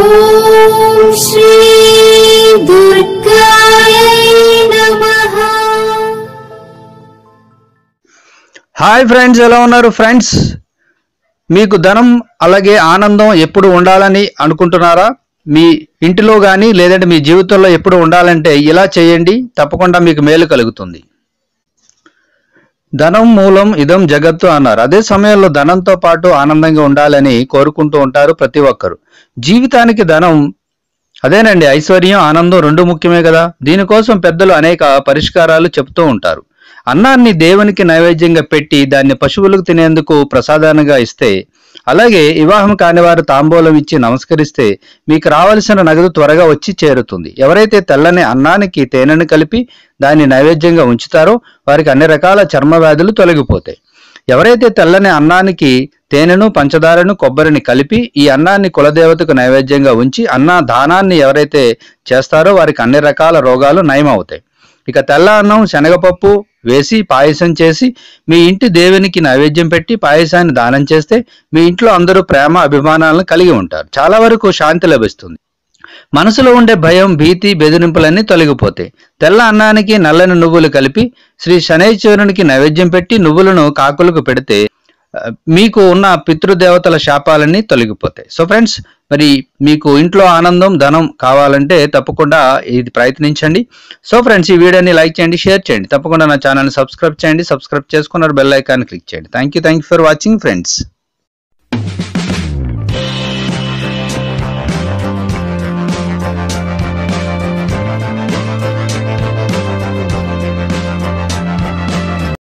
ఓం శ్రీ దుర్గాయ నమః. Hi friends, ఎలా ఉన్నారు ఫ్రెండ్స్? మీకు ధనం అలాగే ఆనందం ఎప్పుడు ఉండాలని అనుకుంటున్నారా? మీ ఇంటిలో కానీ లేదంటే మీ జీవితంలో ఎప్పుడు ఉండాలంటే ఇలా చేయండి, తప్పకుండా మీకు మేలు కలుగుతుంది. ధనం మూలం ఇదం జగత్తు అన్నారు. అదే సమయంలో ధనంతో పాటు ఆనందంగా ఉండాలని కోరుకుంటూ ఉంటారు ప్రతి ఒక్కరు. జీవితానికి ధనం అదేనండి, ఐశ్వర్యం ఆనందం రెండు ముఖ్యమే కదా. దీనికోసం పెద్దలు అనేక పరిష్కారాలు చెప్తూ ఉంటారు. అన్నాన్ని దేవునికి నైవేద్యంగా పెట్టి దాన్ని పశువులకు తినేందుకు ప్రసాదానంగా ఇస్తే, అలాగే వివాహం కానివారు తాంబూలం ఇచ్చి నమస్కరిస్తే మీకు రావలసిన నగదు త్వరగా వచ్చి చేరుతుంది. ఎవరైతే తెల్లని అన్నానికి తేనెను కలిపి దాన్ని నైవేద్యంగా ఉంచుతారో వారికి అన్ని రకాల చర్మ వ్యాధులు తొలగిపోతాయి. ఎవరైతే తెల్లని అన్నానికి తేనెను పంచదారను కొబ్బరిని కలిపి ఈ అన్నాన్ని కులదేవతకు నైవేద్యంగా ఉంచి అన్న దానాన్ని ఎవరైతే చేస్తారో వారికి అన్ని రకాల రోగాలు నయమవుతాయి. ఇక తెల్ల అన్నం శనగపప్పు వేసి పాయసం చేసి మీ ఇంటి దేవునికి నైవేద్యం పెట్టి పాయసాన్ని దానం చేస్తే మీ ఇంట్లో అందరూ ప్రేమ అభిమానాలను కలిగి ఉంటారు. చాలా వరకు శాంతి లభిస్తుంది. మనసులో ఉండే భయం భీతి బెదిరింపులన్నీ తొలగిపోతాయి. తెల్ల అన్నానికి నల్లని నువ్వులు కలిపి శ్రీ శనైశ్వరునికి నైవేద్యం పెట్టి నువ్వులను కాకులకు పెడితే మీకు ఉన్న పితృదేవతల శాపాలన్నీ తొలగిపోతాయి. సో ఫ్రెండ్స్, మరి మీకు ఇంట్లో ఆనందం ధనం కావాలంటే తప్పకుండా ఇది ప్రయత్నించండి. సో ఫ్రెండ్స్, ఈ వీడియోని లైక్ చేయండి, షేర్ చేయండి, తప్పకుండా నా ఛానల్ని సబ్స్క్రైబ్ చేయండి. సబ్స్క్రైబ్ చేసుకున్నారు బెల్ ఐకాన్ క్లిక్ చేయండి. Thank you for watching friends.